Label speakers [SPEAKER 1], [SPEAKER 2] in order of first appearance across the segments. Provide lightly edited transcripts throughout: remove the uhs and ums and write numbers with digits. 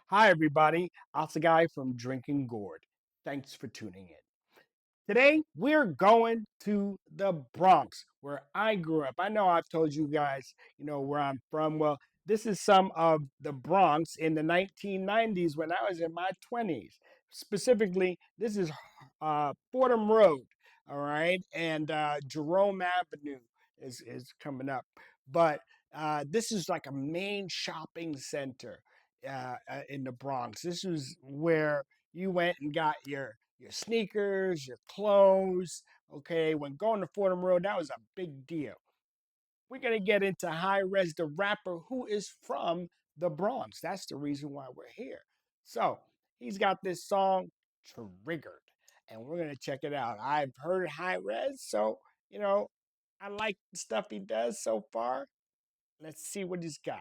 [SPEAKER 1] Hi, everybody. It's the guy from Drinking Gourd. Thanks for tuning in. Today, we're going to the Bronx, where I grew up. I know I've told you guys, where I'm from. Well, this is some of the Bronx in the 1990s when I was in my 20s. Specifically, this is Fordham Road, all right, and Jerome Avenue is coming up. But this is like a main shopping center in the Bronx. This is where you went and got your sneakers, your clothes. Okay, when going to Fordham Road, that was a big deal. We're gonna get into High Res, the rapper who is from the Bronx. That's the reason why we're here. So he's got this song Triggered, and we're gonna check it out. I've heard High Res, so I like the stuff he does so far. Let's see what he's got.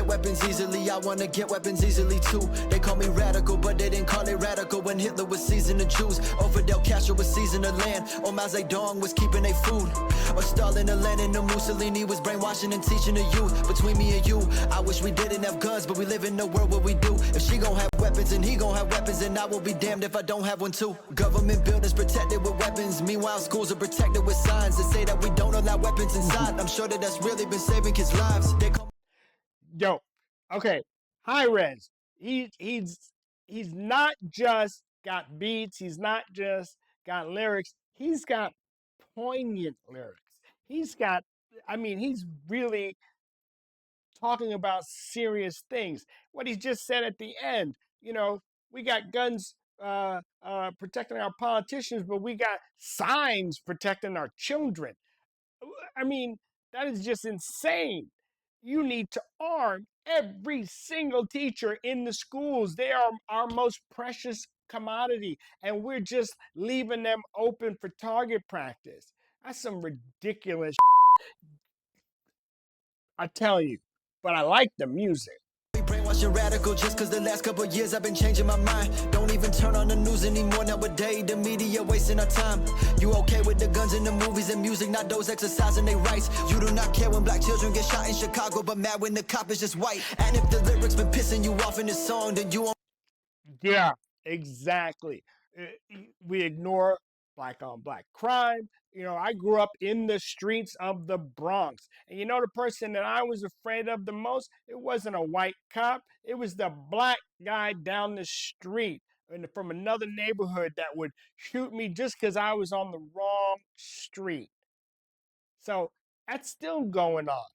[SPEAKER 2] Weapons easily, I wanna get weapons easily too. They call me radical, but they didn't call it radical when Hitler was seizing the Jews. Or Fidel Castro was seizing the land. Or Mao Zedong was keeping their food. Or Stalin and Lenin or Mussolini was brainwashing and teaching the youth. Between me and you, I wish we didn't have guns, but we live in a world where we do. If she gon' have weapons and he gon' have weapons, and I will be damned if I don't have one too. Government buildings protected with weapons. Meanwhile, schools are protected with signs that say that we don't allow weapons inside. I'm sure that that's really been saving kids' lives. They call
[SPEAKER 1] Yo, okay, High Res. He's not just got beats. He's not just got lyrics. He's got poignant lyrics. He's got. I mean, he's really talking about serious things. What he just said at the end. We got guns protecting our politicians, but we got signs protecting our children. I mean, that is just insane. You need to arm every single teacher in the schools. They are our most precious commodity, and we're just leaving them open for target practice. That's some ridiculous, I tell you. But I like the music.
[SPEAKER 2] brainwashing radical just cause the last couple years I've been changing my mind. Don't even turn on the news anymore nowadays. The media wasting our time. You okay with the guns in the movies and music, not those exercising their rights. You do not care when black children get shot in Chicago, but mad when the cop is just white. And if the lyrics been pissing you off in this song, then you
[SPEAKER 1] Yeah, exactly. We ignore black on black crime. I grew up in the streets of the Bronx. And the person that I was afraid of the most, it wasn't a white cop, it was the black guy down the street and from another neighborhood that would shoot me just because I was on the wrong street. So that's still going on.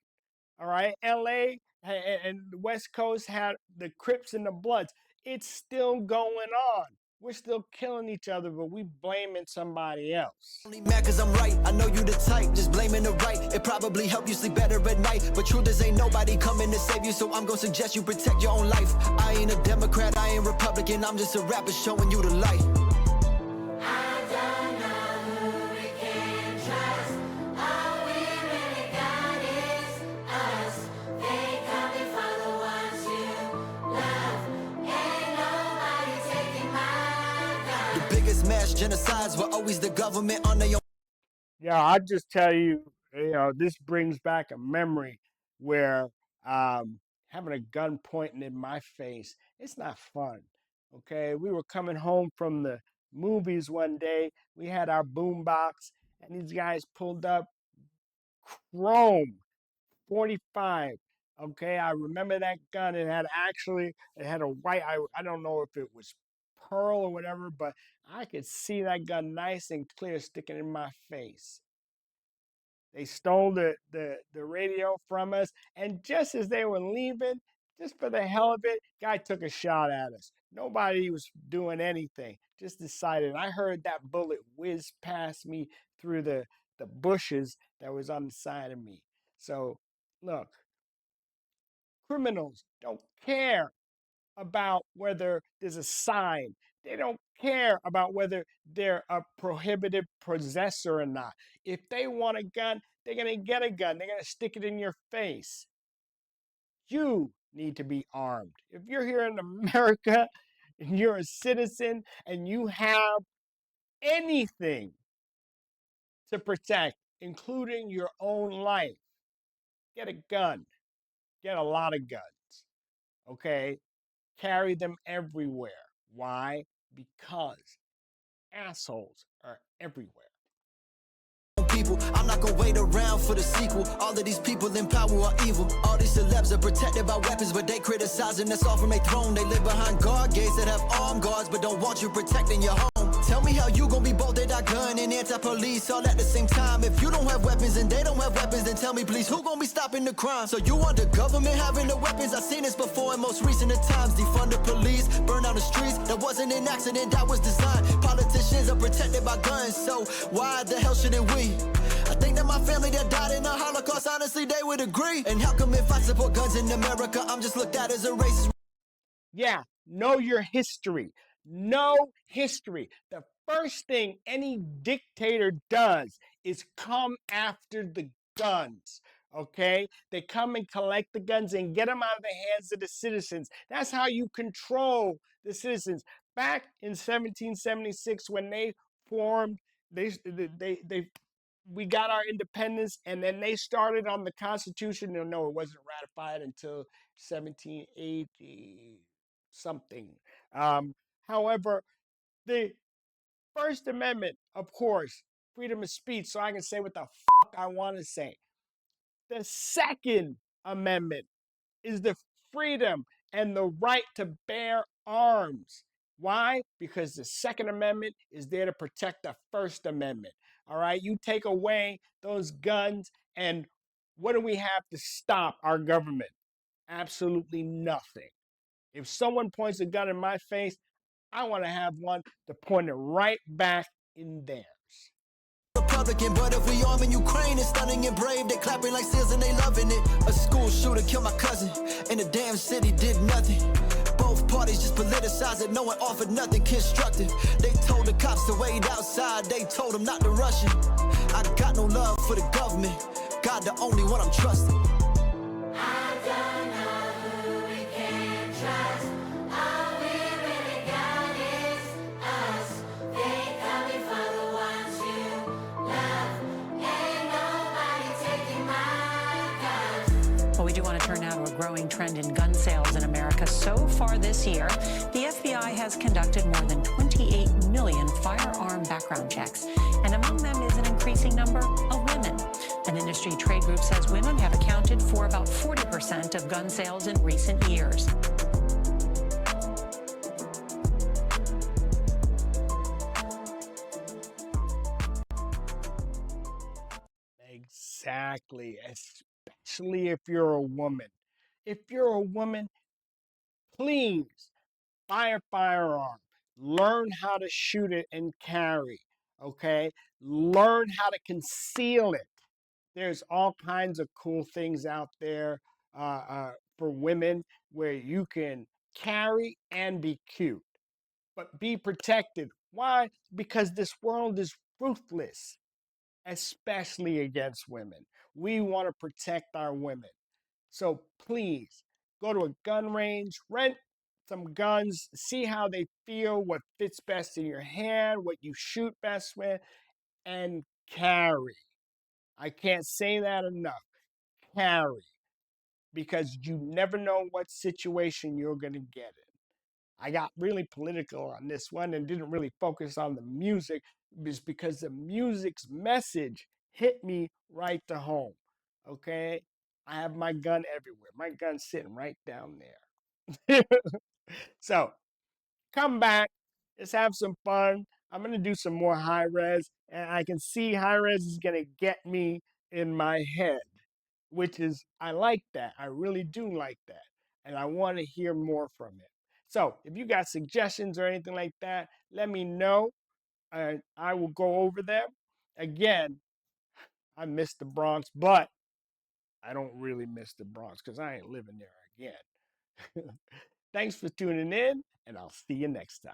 [SPEAKER 1] All right. LA and the West Coast had the Crips and the Bloods. It's still going on. We're still killing each other, but we blaming somebody else.
[SPEAKER 2] only mad cause I'm right. I know you the type, just blaming the right. It probably help you sleep better at night. But truth is ain't nobody coming to save you, so I'm gonna suggest you protect your own life. I ain't a Democrat, I ain't Republican, I'm just a rapper showing you the light.
[SPEAKER 3] I don't know who we can trust. All we really got is us. They coming for the ones you love. Ain't nobody taking my gun.
[SPEAKER 2] The biggest mass genocides were always the government on their own.
[SPEAKER 1] Yeah, I just tell you, this brings back a memory where having a gun pointing in my face, it's not fun. Okay, we were coming home from the movies one day. We had our boom box, and these guys pulled up chrome 45. Okay, I remember that gun. It had a white, I don't know if it was pearl or whatever, but I could see that gun nice and clear sticking in my face. They stole the radio from us, and just as they were leaving, just for the hell of it, guy took a shot at us. Nobody was doing anything. Just decided. I heard that bullet whiz past me through the bushes that was on the side of me. So look, criminals don't care about whether there's a sign. They don't care about whether they're a prohibited possessor or not. If they want a gun, they're going to get a gun. They're going to stick it in your face. You need to be armed. If you're here in America and you're a citizen and you have anything to protect, including your own life, get a gun. Get a lot of guns. Okay, carry them everywhere. Why? Because assholes are everywhere.
[SPEAKER 2] People, I'm not gonna wait around for the sequel. All of these people in power are evil. All these celebs are protected by weapons, but they criticizing us all from their throne. They live behind guard gates that have armed guards, but don't want you protecting your home. Tell me how you gon' be both anti-gun and anti-police all at the same time. If you don't have weapons and they don't have weapons, then tell me please, who gon' be stopping the crime? So you want the government having the weapons? I've seen this before in most recent of times. Defund the police, burn down the streets. That wasn't an accident, that was designed. Politicians are protected by guns, so why the hell shouldn't we? I think that my family that died in the Holocaust, honestly, they would agree. And how come if I support guns in America, I'm just looked at as a racist?
[SPEAKER 1] Yeah, know your history. Know history. The first thing any dictator does is come after the guns. Okay? They come and collect the guns and get them out of the hands of the citizens. That's how you control the citizens. Back in 1776, when they formed, they we got our independence, and then they started on the Constitution. No, it wasn't ratified until 1780 something. Um, However, the First Amendment, of course, freedom of speech, so I can say what the fuck I want to say. The Second Amendment is the freedom and the right to bear arms. Why? Because the Second Amendment is there to protect the First Amendment. All right, you take away those guns, and what do we have to stop our government? Absolutely nothing. If someone points a gun in my face, I want to have one to point it right back in theirs.
[SPEAKER 2] Republican, but if we arm in Ukraine, it's stunning and brave. They clapping like seals and they loving it. A school shooter killed my cousin, and the damn city did nothing. Both parties just politicized it, no one offered nothing constructive. They told the cops to wait outside, they told them not to rush it. I got no love for the government, God the only one I'm trusting.
[SPEAKER 3] I don't know who we can trust. All we really got is us. They coming for the ones you love. Ain't nobody taking my guns.
[SPEAKER 4] Well, we do want to turn now to a growing trend in gun sales in America. So far this year, the FBI has conducted more than 28 million firearm background checks, and among them is an increasing number of women. An industry trade group says women have accounted for about 40% of gun sales in recent years.
[SPEAKER 1] Exactly, especially if you're a woman. If you're a woman, please buy a firearm. Learn how to shoot it and carry. Okay? Learn how to conceal it. There's all kinds of cool things out there for women where you can carry and be cute, but be protected. Why? Because this world is ruthless, especially against women. We want to protect our women. So please go to a gun range, rent some guns, see how they feel, what fits best in your hand, what you shoot best with, and carry. I can't say that enough. Carry, because you never know what situation you're going to get in. I got really political on this one and didn't really focus on the music, is because the music's message hit me right to home. Okay? I have my gun everywhere. My gun's sitting right down there. So come back. Let's have some fun. I'm going to do some more high res, and I can see high res is going to get me in my head, which is, I like that. I really do like that. And I want to hear more from it. So if you got suggestions or anything like that, let me know. I will go over them. Again, I miss the Bronx, but I don't really miss the Bronx because I ain't living there again. Thanks for tuning in, and I'll see you next time.